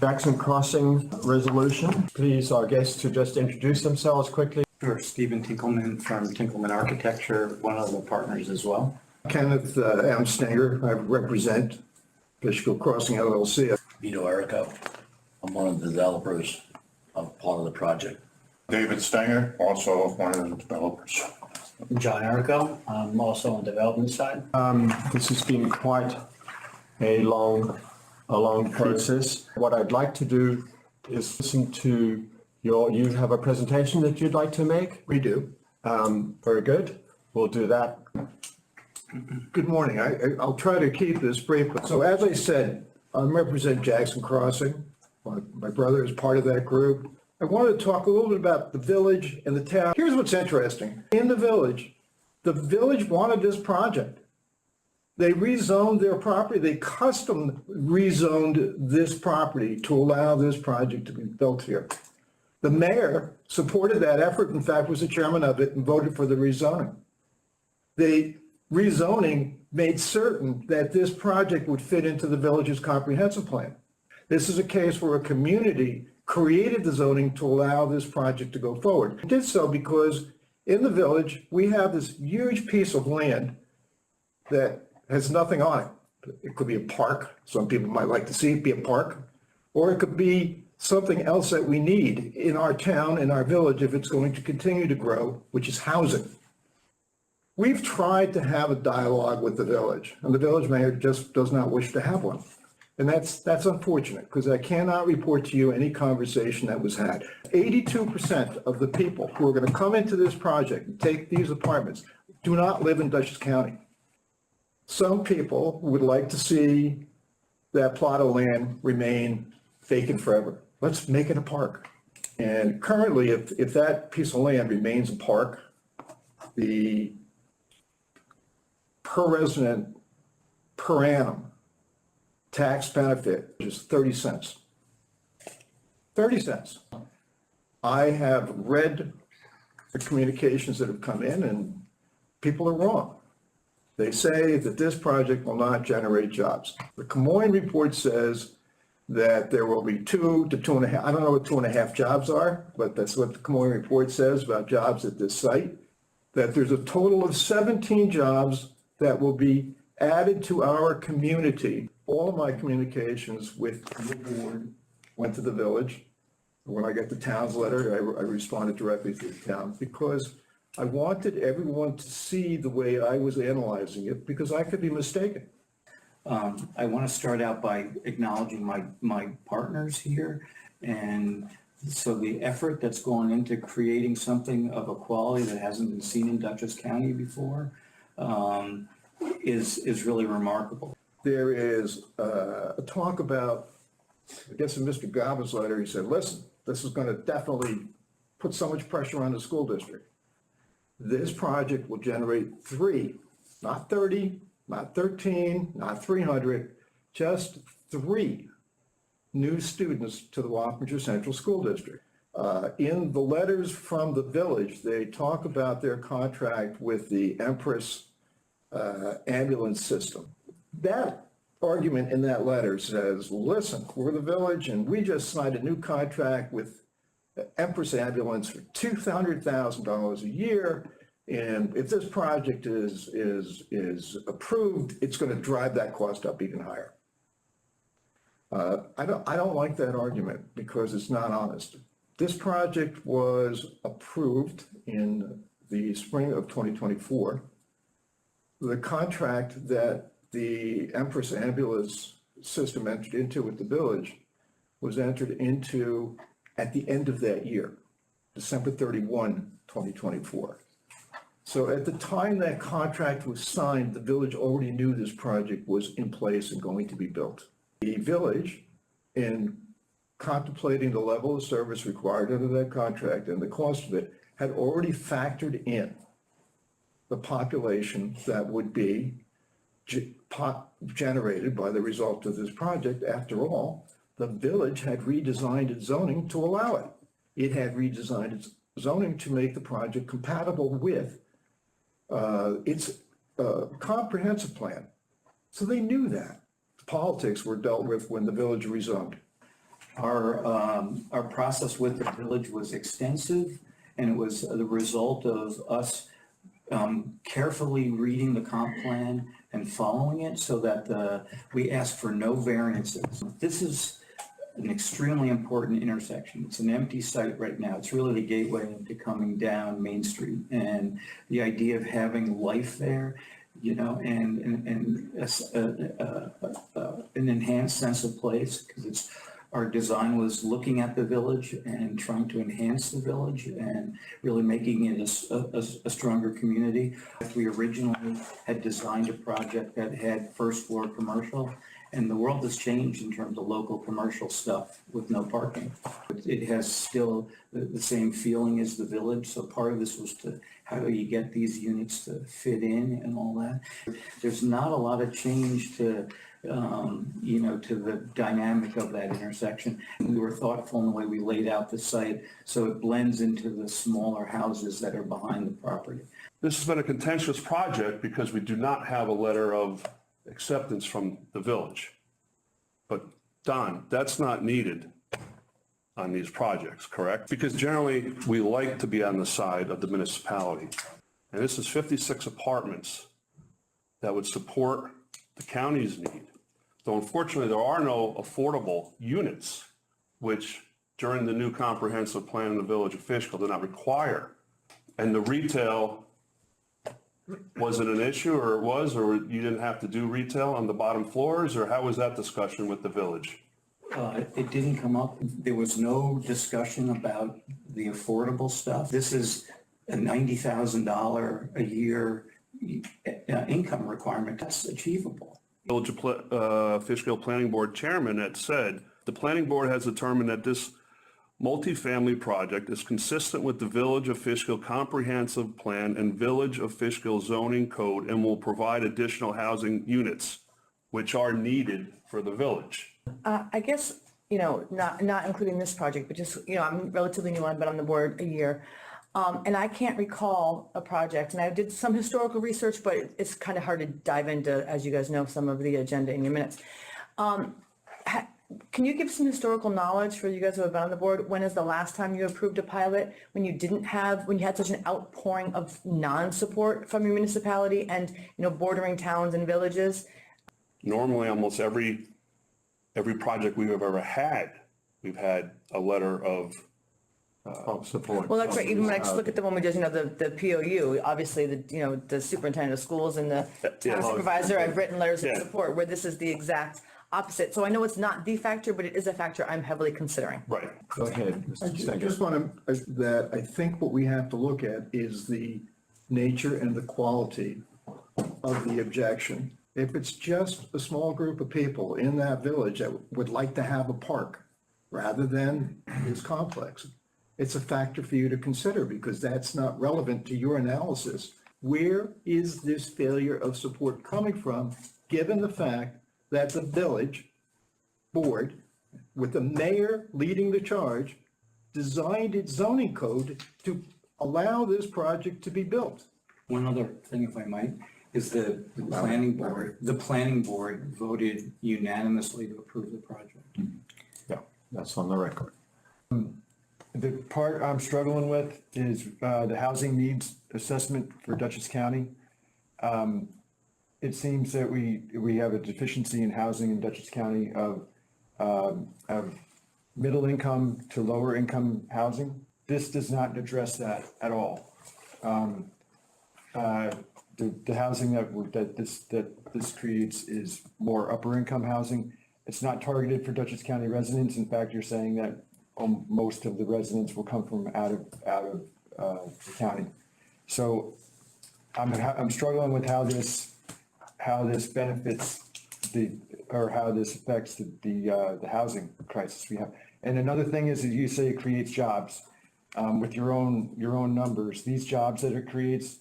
Jackson Crossing resolution. Please, our guests to just introduce themselves quickly. Sure. Stephen Tinkleman from Tinkleman Architecture, one of the partners as well. Kenneth M. Stenger, I represent Fishkill Crossing LLC. Vito Erico. I'm one of the developers of part of the project. David Stenger, also one of the developers. John Erico, I'm also on the development side. This has been quite a long process. What I'd like to do is listen to you have a presentation that you'd like to make? We do. Very good. We'll do that. Good morning. I'll try to keep this brief. So as I said, I represent Jackson Crossing. My brother is part of that group. I wanted to talk a little bit about the village and the town. Here's what's interesting. In the village wanted this project. They rezoned their property. They custom rezoned this property to allow this project to be built here. The mayor supported that effort, in fact, was the chairman of it and voted for the rezoning. The rezoning made certain that this project would fit into the village's comprehensive plan. This is a case where a community created the zoning to allow this project to go forward. It did so because in the village, we have this huge piece of land that has nothing on it. It could be a park. Some people might like to see it be a park, or it could be something else that we need in our town, in our village, if it's going to continue to grow, which is housing. We've tried to have a dialogue with the village, and the village mayor just does not wish to have one. And that's unfortunate, because I cannot report to you any conversation that was had. 82% of the people who are going to come into this project and take these apartments do not live in Dutchess County. Some people would like to see that plot of land remain vacant forever. Let's make it a park. And currently, if that piece of land remains a park, the per resident per annum tax benefit is 30 cents. 30 cents. I have read the communications that have come in, and people are wrong. They say that this project will not generate jobs. The Camoin report says that there will be 2 to 2.5, I don't know what 2.5 jobs are, but that's what the Camoin report says about jobs at this site, that there's a total of 17 jobs that will be added to our community. All of my communications with the board went to the village. When I got the town's letter, I responded directly to the town because I wanted everyone to see the way I was analyzing it, because I could be mistaken. I want to start out by acknowledging my partners here. And so the effort that's gone into creating something of a quality that hasn't been seen in Dutchess County before is really remarkable. There is a talk about, I guess in Mr. Gava's letter, he said, listen, this is going to definitely put so much pressure on the school district. This project will generate 3, not 30, not 13, not 300, just 3 new students to the Wappinger Central School District. In the letters from the village, they talk about their contract with the Empress ambulance system. That argument in that letter says, listen, we're the village and we just signed a new contract with Empress Ambulance for $200,000 a year. And if this project is approved, it's going to drive that cost up even higher. I don't like that argument because it's not honest. This project was approved in the spring of 2024. The contract that the Empress Ambulance system entered into with the village was entered into at the end of that year, December 31, 2024. So at the time that contract was signed, the village already knew this project was in place and going to be built. The village, in contemplating the level of service required under that contract and the cost of it, had already factored in the population that would be generated by the result of this project. After all, the village had redesigned its zoning to allow it. It had redesigned its zoning to make the project compatible with its comprehensive plan. So they knew that. Politics were dealt with when the village rezoned. Our process with the village was extensive, and it was the result of us carefully reading the comp plan and following it so that we asked for no variances. This is an extremely important intersection. It's an empty site right now. It's really the gateway into coming down Main Street. And the idea of having life there, you know, and an enhanced sense of place, because our design was looking at the village and trying to enhance the village and really making it a stronger community. We originally had designed a project that had first floor commercial, and the world has changed in terms of local commercial stuff with no parking. It has still the same feeling as the village, so part of this was how do you get these units to fit in and all that. There's not a lot of change to the dynamic of that intersection. We were thoughtful in the way we laid out the site so it blends into the smaller houses that are behind the property. This has been a contentious project because we do not have a letter of acceptance from the village. But Don, that's not needed on these projects, correct? Because generally we like to be on the side of the municipality. And this is 56 apartments that would support the county's need. Though unfortunately there are no affordable units, which during the new comprehensive plan in the village of Fishkill did not require. And the retail, was it an issue, or you didn't have to do retail on the bottom floors, or how was that discussion with the village? It didn't come up. There was no discussion about the affordable stuff. This is a $90,000 a year income requirement. That's achievable. Village of Fishkill Planning Board Chairman had said, the planning board has determined that this multifamily project is consistent with the Village of Fishkill Comprehensive Plan and Village of Fishkill Zoning Code and will provide additional housing units, which are needed for the village. I guess, not including this project, but just, I'm relatively new on, but on the board a year. And I can't recall a project, and I did some historical research, but it's kind of hard to dive into, as you guys know, some of the agenda in your minutes. Can you give some historical knowledge for you guys who have been on the board? When is the last time you approved a pilot when you had such an outpouring of non-support from your municipality and, bordering towns and villages? Normally, almost every project we have ever had, we've had a letter of support. Well, that's right. Even when I just look at the one we just, the POU, obviously the superintendent of schools and the town supervisor, I've written letters of support where this is the exact opposite. So I know it's not the factor, but it is a factor I'm heavily considering. Right. Go ahead, I Mr. Stenger. just want to, I think what we have to look at is the nature and the quality of the objection. If it's just a small group of people in that village that would like to have a park rather than this complex, it's a factor for you to consider because that's not relevant to your analysis. Where is this failure of support coming from, given the fact that the village board, with the mayor leading the charge, designed its zoning code to allow this project to be built? One other thing, if I might, is the planning board. The planning board voted unanimously to approve the project. Yeah, that's on the record. The part I'm struggling with is the housing needs assessment for Dutchess County. It seems that we have a deficiency in housing in Dutchess County of middle income to lower income housing. This does not address that at all. The housing that this creates is more upper income housing. It's not targeted for Dutchess County residents. In fact, you're saying that most of the residents will come from out of the county. So I'm struggling with how this benefits how this affects the housing crisis we have. And another thing is that you say it creates jobs. With your own numbers, these jobs that it creates,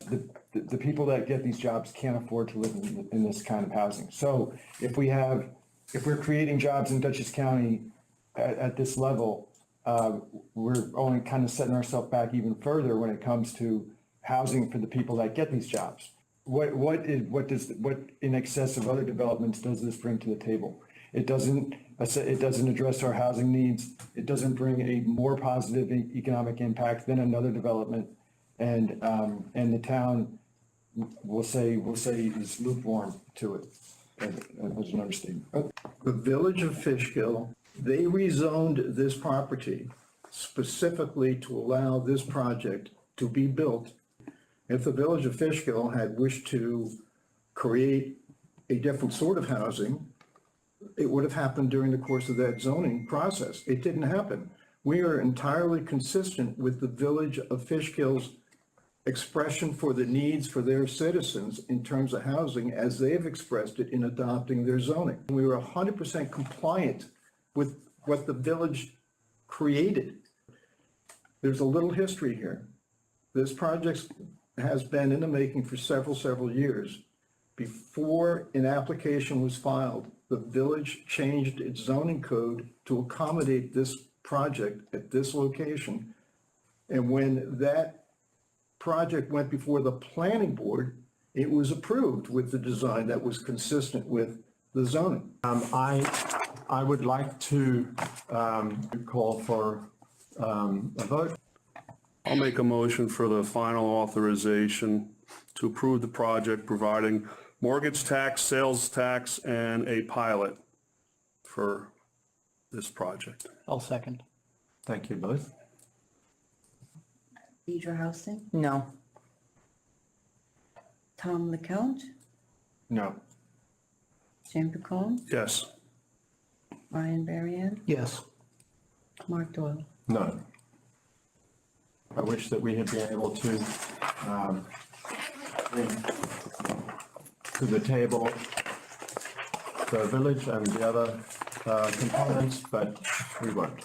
the people that get these jobs can't afford to live in this kind of housing. So if we're creating jobs in Dutchess County at this level, we're only kind of setting ourselves back even further when it comes to housing for the people that get these jobs. What in excess of other developments does this bring to the table? It doesn't address our housing needs. It doesn't bring a more positive economic impact than another development. And the town will say is lukewarm to it, as an understatement. The Village of Fishkill, they rezoned this property specifically to allow this project to be built. If the Village of Fishkill had wished to create a different sort of housing, it would have happened during the course of that zoning process. It didn't happen. We are entirely consistent with the Village of Fishkill's expression for the needs for their citizens in terms of housing as they've expressed it in adopting their zoning. We were 100% compliant with what the village created. There's a little history here. This project has been in the making for several years. Before an application was filed, the village changed its zoning code to accommodate this project at this location. And when that project went before the planning board, it was approved with the design that was consistent with the zoning. I would like to call for a vote. I'll make a motion for the final authorization to approve the project, providing mortgage tax, sales tax, and a pilot for this project. I'll second. Thank you both. Deidre Housing, No. Tom LeCount, No. Jim Picone, Yes. Ryan Berrien, Yes. Mark Doyle. No. I wish that we had been able to bring to the table the village and the other components, but we won't.